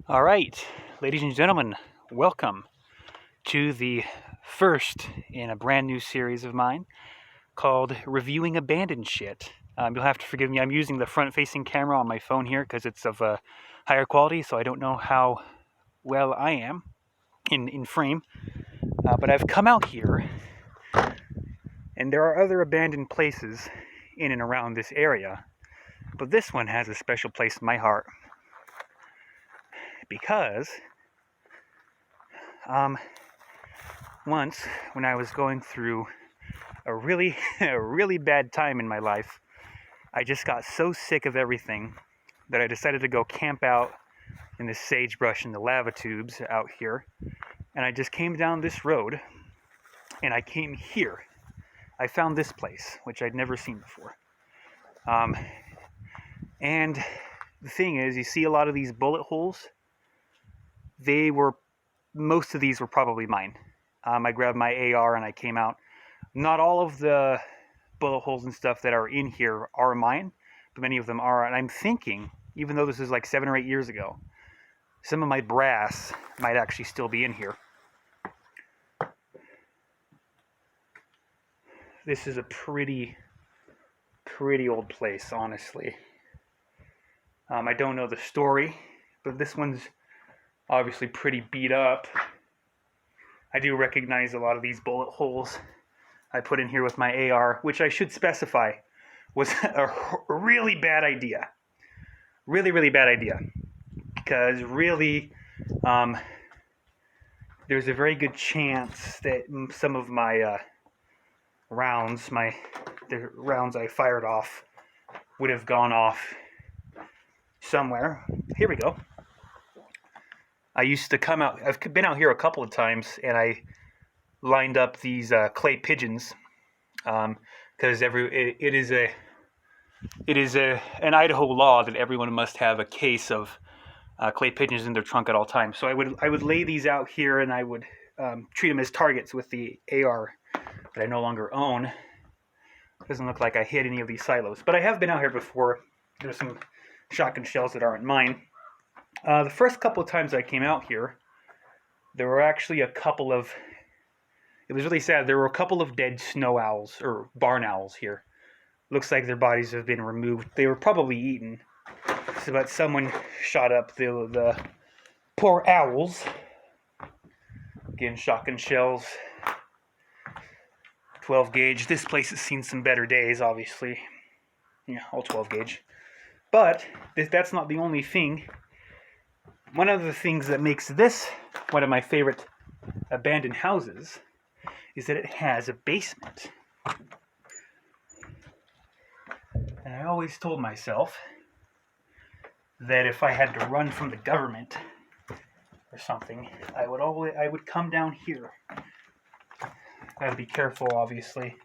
All right, ladies and gentlemen, welcome to the first in a brand new series of mine called Reviewing Abandoned Shit. You'll have to forgive me, I'm using the front facing camera on my phone here because it's of a higher quality, so I don't know how well I am in frame. But I've come out here, and there are other abandoned places in and around this area, but this one has a special place in my heart because um, once when I was going through a really a really bad time in my life, I just got so sick of everything that I decided to go camp out in the sagebrush and the lava tubes out here. And I just came down this road and I came here. I found this place, which I'd never seen before. Um, and the thing is, you see a lot of these bullet holes. Most of these were probably mine. I grabbed my AR and I came out. Not all of the bullet holes and stuff that are in here are mine, but many of them are. And I'm thinking, even though this is like 7 or 8 years ago, some of my brass might actually still be in here. This is a pretty old place, honestly. I don't know the story, but this one's obviously pretty beat up. I do recognize a lot of these bullet holes I put in here with my AR, which I should specify was a really bad idea. Really bad idea. Because really, there's a very good chance that some of my the rounds I fired off would have gone off somewhere. Here we go. I used to come out. I've been out here a couple of times, and I lined up these clay pigeons because it is an Idaho law that everyone must have a case of clay pigeons in their trunk at all times. So I would lay these out here, and I would treat them as targets with the AR that I no longer own. Doesn't look like I hit any of these silos, but I have been out here before. There's some shotgun shells that aren't mine. The first couple of times I came out here, there were actually a couple of. It was really sad. There were a couple of dead snow owls or barn owls here. Looks like their bodies have been removed. They were probably eaten. But someone shot up the poor owls. Again, shotgun shells. 12 gauge. This place has seen some better days, obviously. Yeah, all 12 gauge. But that's not the only thing. One of the things that makes this one of my favorite abandoned houses is that it has a basement. And I always told myself that if I had to run from the government or something, I would come down here. Gotta be careful, obviously.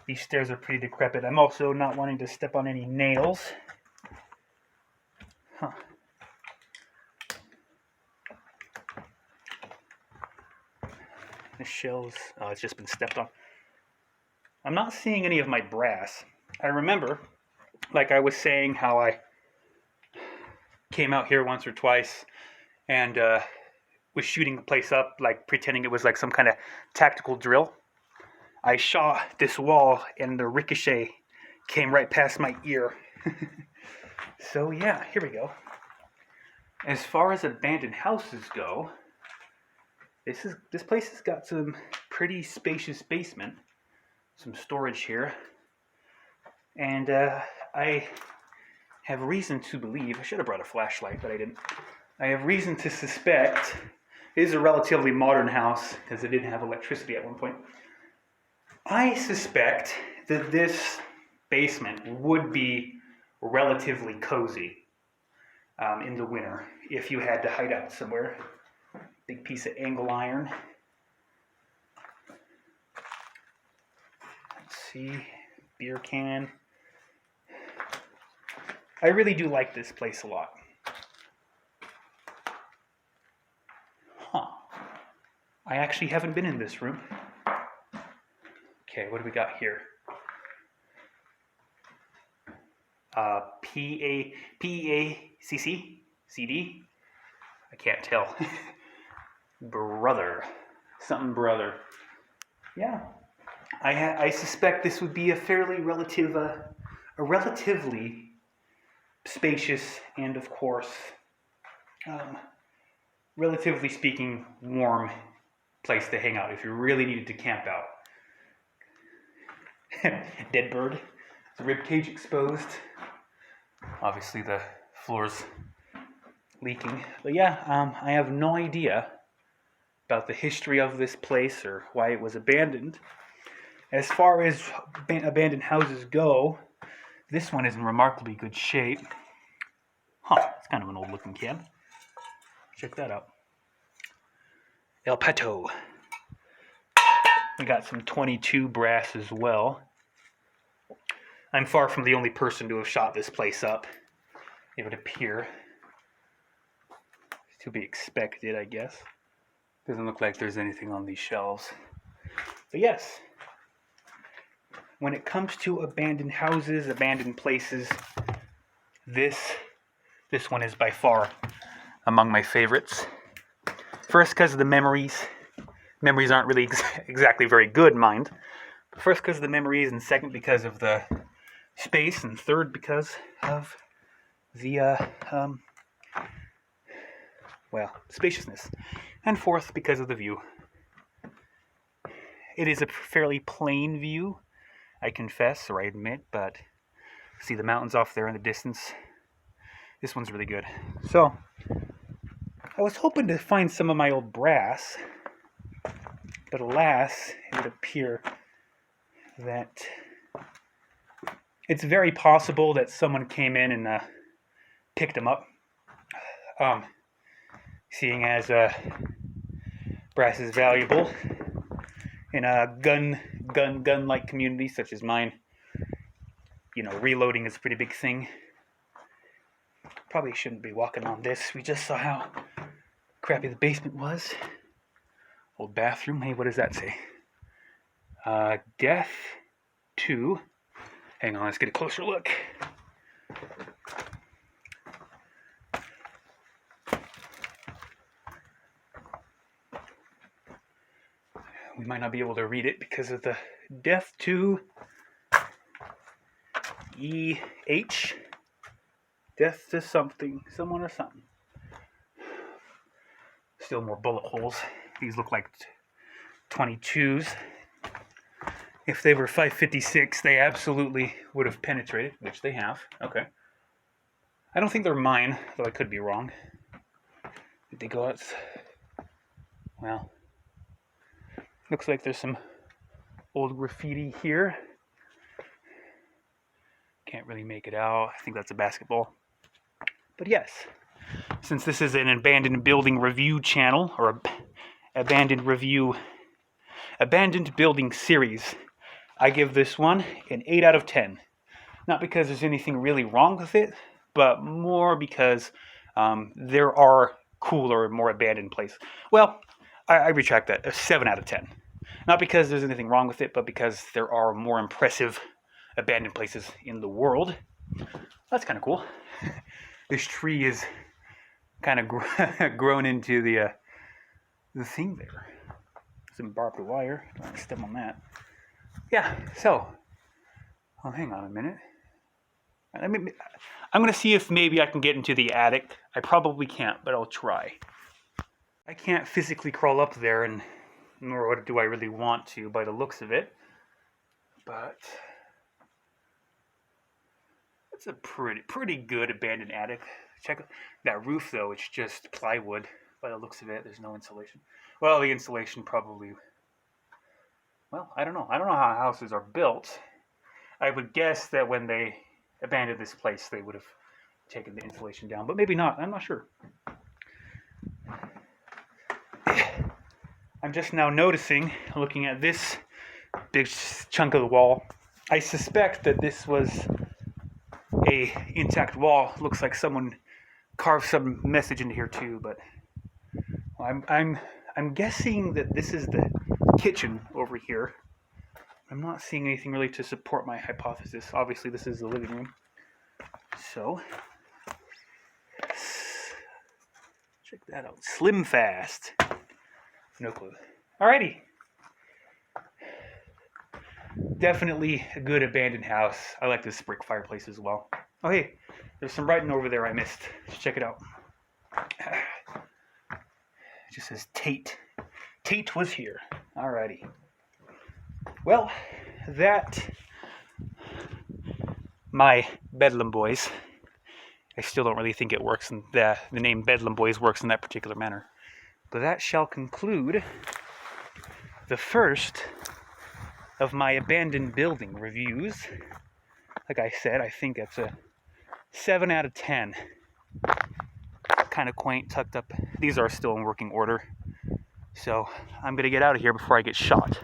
These stairs are pretty decrepit. I'm also not wanting to step on any nails. Huh. The shells, it's just been stepped on. I'm not seeing any of my brass. I remember, like I was saying, how I came out here once or twice and was shooting the place up, like pretending it was like some kind of tactical drill. I shot this wall and the ricochet came right past my ear. So yeah, here we go. As far as abandoned houses go, this place has got some pretty spacious basement, some storage here, and I have reason to believe, I should have brought a flashlight, but I didn't. I have reason to suspect it is a relatively modern house because it didn't have electricity at one point. I suspect that this basement would be relatively cozy in the winter if you had to hide out somewhere. Big piece of angle iron. Let's see, beer can. I really do like this place a lot. Huh. I actually haven't been in this room. Okay, what do we got here? PEACC CD. I can't tell. Brother. Something brother. Yeah. I suspect this would be a relatively spacious and, of course, relatively speaking, warm place to hang out if you really needed to camp out. Dead bird. The rib cage exposed. Obviously the floor's leaking. But yeah, I have no idea about the history of this place or why it was abandoned. As far as abandoned houses go, this one is in remarkably good shape. Huh, it's kind of an old looking camp. Check that out. El Pato. We got some 22 brass as well. I'm far from the only person to have shot this place up, it would appear. To be expected, I guess. Doesn't look like there's anything on these shelves. But yes, when it comes to abandoned houses, abandoned places, this one is by far among my favorites. First, because of the memories. Memories aren't really exactly very good, mind. But first, because of the memories, and second, because of the space, and third, because of the spaciousness, and fourth, because of the view. It is a fairly plain view, I confess, or I admit, but see the mountains off there in the distance. This one's really good. So, I was hoping to find some of my old brass, but alas, it would appear that it's very possible that someone came in and picked them up. Seeing as brass is valuable in a gun-like community such as mine, reloading is a pretty big thing. Probably shouldn't be walking on this. We just saw how crappy the basement was. Old bathroom. Hey, what does that say? Death to... Hang on, let's get a closer look. We might not be able to read it because of the death to E.H. Death to something, someone or something. Still more bullet holes. These look like 22s. If they were 5.56, they absolutely would have penetrated, which they have. Okay. I don't think they're mine, though I could be wrong. Did they go out? Well, looks like there's some old graffiti here. Can't really make it out. I think that's a basketball. But yes, since this is an abandoned building review channel, or abandoned building series, I give this one an 8 out of 10. Not because there's anything really wrong with it, but more because there are cooler, more abandoned places. Well, I retract that. A 7 out of 10. Not because there's anything wrong with it, but because there are more impressive abandoned places in the world. That's kind of cool. This tree is kind of grown into the thing there. Some barbed wire. Don't want to step on that. Yeah, so, hang on a minute. I'm going to see if maybe I can get into the attic. I probably can't, but I'll try. I can't physically crawl up there, and nor do I really want to by the looks of it. But it's a pretty good abandoned attic. Check that roof, though. It's just plywood by the looks of it. There's no insulation. Well, the insulation probably... Well, I don't know. I don't know how houses are built. I would guess that when they abandoned this place, they would have taken the insulation down. But maybe not. I'm not sure. I'm just now noticing, looking at this big chunk of the wall, I suspect that this was a intact wall. Looks like someone carved some message into here too, but I'm guessing that this is the kitchen over here. I'm not seeing anything really to support my hypothesis. Obviously, this is the living room. So, Check that out. Slim Fast. No clue. Alrighty. Definitely a good abandoned house. I like this brick fireplace as well. Oh, hey, there's some writing over there I missed. Let's check it out. It just says Tate. Tate was here. Alrighty. Well, my Bedlam Boys. I still don't really think it works, and the name Bedlam Boys works in that particular manner. But that shall conclude the first of my abandoned building reviews. Like I said, I think it's a 7 out of 10. Kind of quaint, tucked up. These are still in working order. So I'm going to get out of here before I get shot.